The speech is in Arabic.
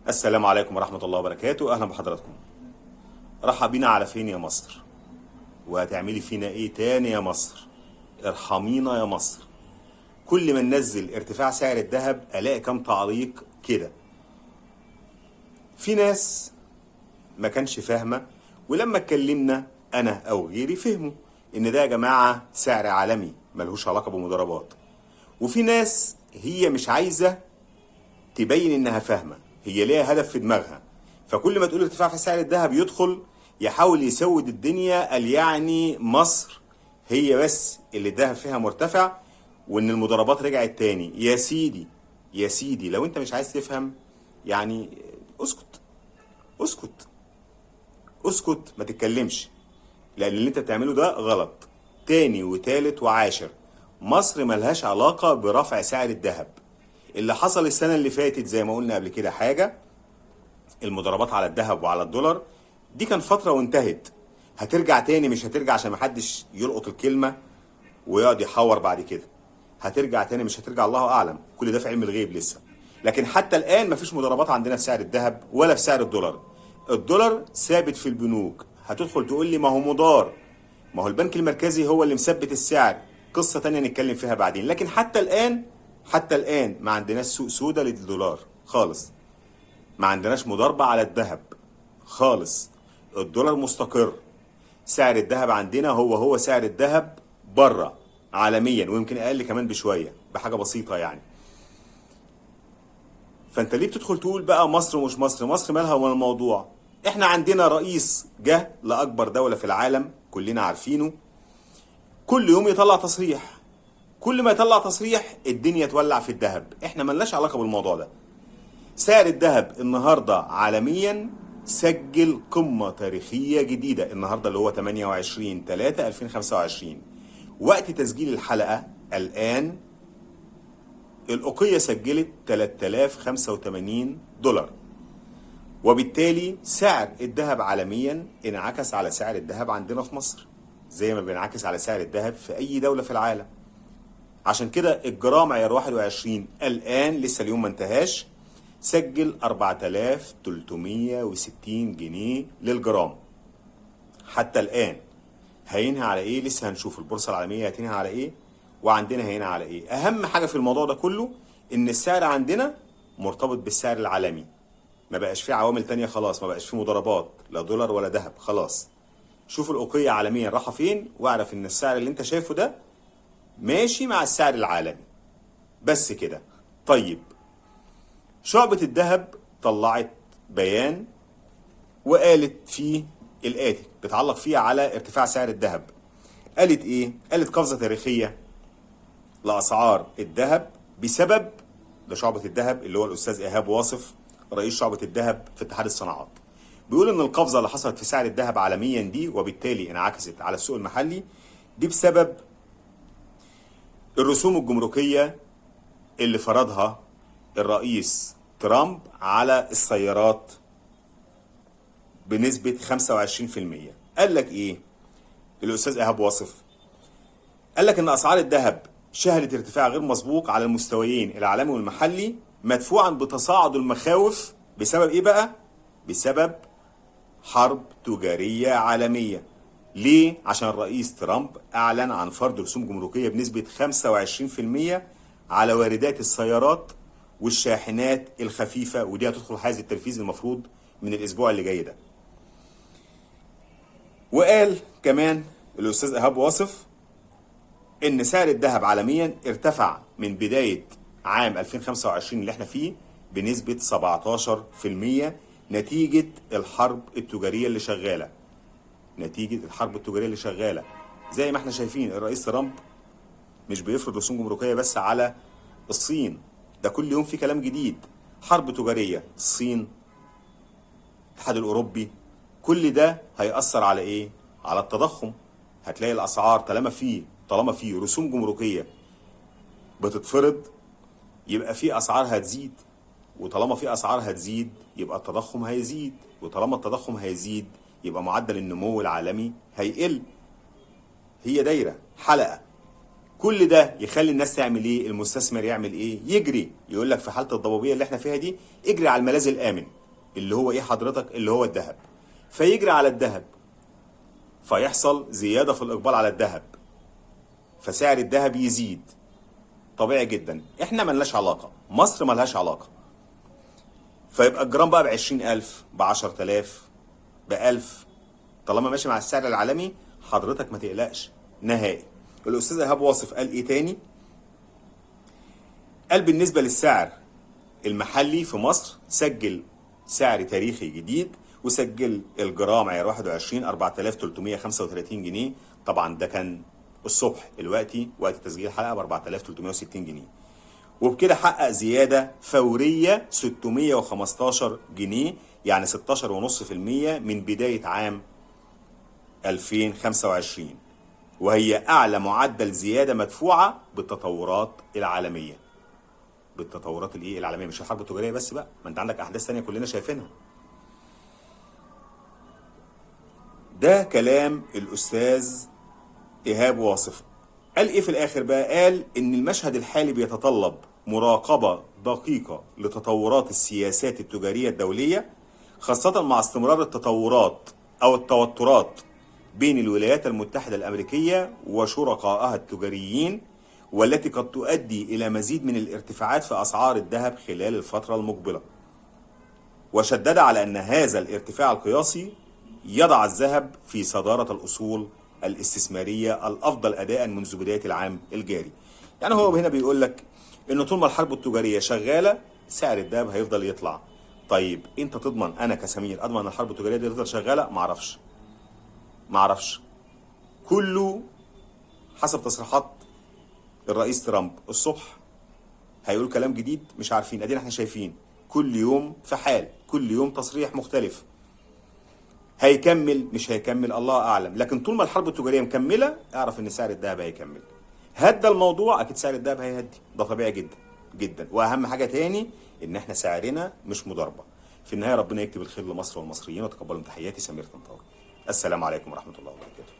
السلام عليكم ورحمة الله وبركاته. أهلا بحضراتكم. راح بينا على فين يا مصر؟ وهتعملي فينا إيه تاني يا مصر؟ ارحمينا يا مصر. كل ما ننزل ارتفاع سعر الذهب ألاقي كام تعليق كده. في ناس ما كانش فاهمة، ولما اتكلمنا أنا أو غيري فهموا إن ده يا جماعة سعر عالمي ملهوش علاقة بمضاربات. وفي ناس هي مش عايزة تبين إنها فاهمة، هي ليها هدف في دماغها، فكل ما تقول ارتفاع في سعر الذهب يدخل يحاول يسود الدنيا، قال يعني مصر هي بس اللي الذهب فيها مرتفع وان المضاربات رجعت تاني. يا سيدي يا سيدي، لو انت مش عايز تفهم يعني اسكت اسكت اسكت، ما تتكلمش، لان اللي انت بتعمله ده غلط. تاني وتالت وعاشر، مصر ملهاش علاقة برفع سعر الذهب. اللي حصل السنة اللي فاتت زي ما قلنا قبل كده حاجة، المضاربات على الذهب وعلى الدولار دي كان فترة وانتهت. هترجع تاني مش هترجع، عشان محدش يلقط الكلمة ويقعد يحور بعد كده. هترجع تاني مش هترجع، الله اعلم، كل ده في علم الغيب لسه. لكن حتى الان مفيش مضاربات عندنا في سعر الذهب ولا في سعر الدولار. الدولار ثابت في البنوك. هتدخل تقول لي ما هو مضار، ما هو البنك المركزي هو اللي مثبت السعر، قصة تانية نتكلم فيها بعدين. لكن حتى الان ما عندناش سوق سودا للدولار خالص، ما عندناش مضاربة على الذهب خالص. الدولار مستقر. سعر الذهب عندنا هو سعر الذهب بره عالميا، ويمكن اقل كمان بشويه، بحاجه بسيطه يعني. فانت ليه بتدخل تقول بقى مصر ومش مصر؟ مصر مالها ومال الموضوع؟ احنا عندنا رئيس جه لاكبر دوله في العالم كلنا عارفينه، كل يوم يطلع تصريح، كل ما يطلع تصريح الدنيا تولع في الذهب. احنا ملناش علاقه بالموضوع ده. سعر الذهب النهارده عالميا سجل قمه تاريخيه جديده النهارده اللي هو 28/3/2025. وقت تسجيل الحلقه الان الأوقية سجلت 3085 دولار، وبالتالي سعر الذهب عالميا انعكس على سعر الذهب عندنا في مصر زي ما بينعكس على سعر الذهب في أي دولة في العالم. عشان كده الجرام عيار 21 الآن لسه اليوم ما انتهاش سجل 4360 جنيه للجرام حتى الآن. هينهي على ايه؟ لسه هنشوف البورصة العالمية هتنهي على ايه وعندنا هينهي على ايه. اهم حاجة في الموضوع ده كله ان السعر عندنا مرتبط بالسعر العالمي، ما بقاش فيه عوامل تانية خلاص، ما بقاش فيه مضاربات لا دولار ولا ذهب خلاص. شوف الأوقية عالميا راحة فين واعرف ان السعر اللي انت شايفه ده ماشي مع السعر العالمي بس كده. طيب، شعبة الذهب طلعت بيان وقالت فيه الآتي، بتعلق فيه على ارتفاع سعر الذهب. قالت ايه؟ قالت قفزة تاريخية لأسعار الذهب بسبب، ده شعبة الذهب اللي هو الأستاذ إيهاب واصف رئيس شعبة الذهب في اتحاد الصناعات، بيقول إن القفزة اللي حصلت في سعر الذهب عالميا دي وبالتالي انعكست على السوق المحلي دي بسبب الرسوم الجمركية اللي فرضها الرئيس ترامب على السيارات بنسبة 25%. قال لك ايه الأستاذ إيهاب واصف؟ قال لك ان اسعار الذهب شهدت ارتفاع غير مسبوق على المستويين العالمي والمحلي مدفوعا بتصاعد المخاوف بسبب ايه بقى؟ بسبب حرب تجارية عالمية. ليه؟ عشان الرئيس ترامب اعلن عن فرض رسوم جمركية بنسبة 25% على واردات السيارات والشاحنات الخفيفة، ودي هتدخل حيز التنفيذ المفروض من الاسبوع اللي جاي ده. وقال كمان الاستاذ ايهاب واصف ان سعر الذهب عالميا ارتفع من بداية عام 2025 اللي احنا فيه بنسبة 17% نتيجة الحرب التجارية اللي شغالة. نتيجة الحرب التجارية اللي شغالة زي ما احنا شايفين الرئيس ترامب مش بيفرض رسوم جمركية بس على الصين، ده كل يوم في كلام جديد. حرب تجارية الصين، الاتحاد الأوروبي، كل ده هيأثر على ايه؟ على التضخم. هتلاقي الأسعار طالما في رسوم جمركية بتتفرض يبقى في أسعار هتزيد، وطالما في أسعار هتزيد يبقى التضخم هيزيد، وطالما التضخم هيزيد يبقى معدل النمو العالمي هيقل. هي دايرة حلقة كل ده يخلي الناس تعمل ايه؟ المستثمر يعمل ايه؟ يجري. يقول لك في حاله الضبابيه اللي احنا فيها دي اجري على الملاذ الامن اللي هو ايه حضرتك؟ اللي هو الذهب. فيجري على الذهب، فيحصل زياده في الاقبال على الذهب، فسعر الذهب يزيد. طبيعي جدا. احنا ملناش علاقه، مصر ملهاش علاقه. فيبقى الجرام بقى ب 20,000 ب 10,000 ب 1000، طالما ماشي مع السعر العالمي حضرتك ما تقلقش نهائي. الاستاذ ايهاب واصف قال ايه تاني؟ قال بالنسبه للسعر المحلي في مصر سجل سعر تاريخي جديد، وسجل الجرام عيار 21 4335 جنيه. طبعا ده كان الصبح، دلوقتي وقت تسجيل الحلقه ب 4360 جنيه، وبكده حقق زياده فوريه 615 جنيه، يعني 16.5% من بدايه عام 2025، وهي اعلى معدل زياده مدفوعه بالتطورات العالميه. بالتطورات الايه العالميه، مش الحرب التجاريه بس بقى، ما انت عندك احداث ثانيه كلنا شايفينها. ده كلام الاستاذ ايهاب واصف. قال ايه في الاخر بقى؟ قال ان المشهد الحالي بيتطلب مراقبه دقيقه لتطورات السياسات التجاريه الدوليه، خاصه مع استمرار التطورات او التوترات بين الولايات المتحده الامريكيه وشركائها التجاريين، والتي قد تؤدي الى مزيد من الارتفاعات في اسعار الذهب خلال الفتره المقبله. وشدد على ان هذا الارتفاع القياسي يضع الذهب في صداره الاصول الاستثماريه الافضل اداء منذ بدايه العام الجاري. يعني هو هنا بيقول لك ان طول ما الحرب التجاريه شغاله سعر الذهب هيفضل يطلع. طيب انت تضمن، انا كسمير اضمن ان الحرب التجاريه دي تفضل شغاله؟ ما اعرفش. كله حسب تصريحات الرئيس ترامب الصبح هيقول كلام جديد مش عارفين. ادينا احنا شايفين كل يوم في حال، كل يوم تصريح مختلف. هيكمل مش هيكمل الله اعلم، لكن طول ما الحرب التجاريه مكمله اعرف ان سعر الذهب هيكمل. هدى الموضوع اكيد سعر الذهب هيهدي، ده طبيعي جدا جدا. واهم حاجه تاني ان احنا سعرنا مش مضاربه. في النهايه ربنا يكتب الخير لمصر والمصريين، وتقبلوا تحياتي سمير طنطاوي. السلام عليكم ورحمه الله وبركاته.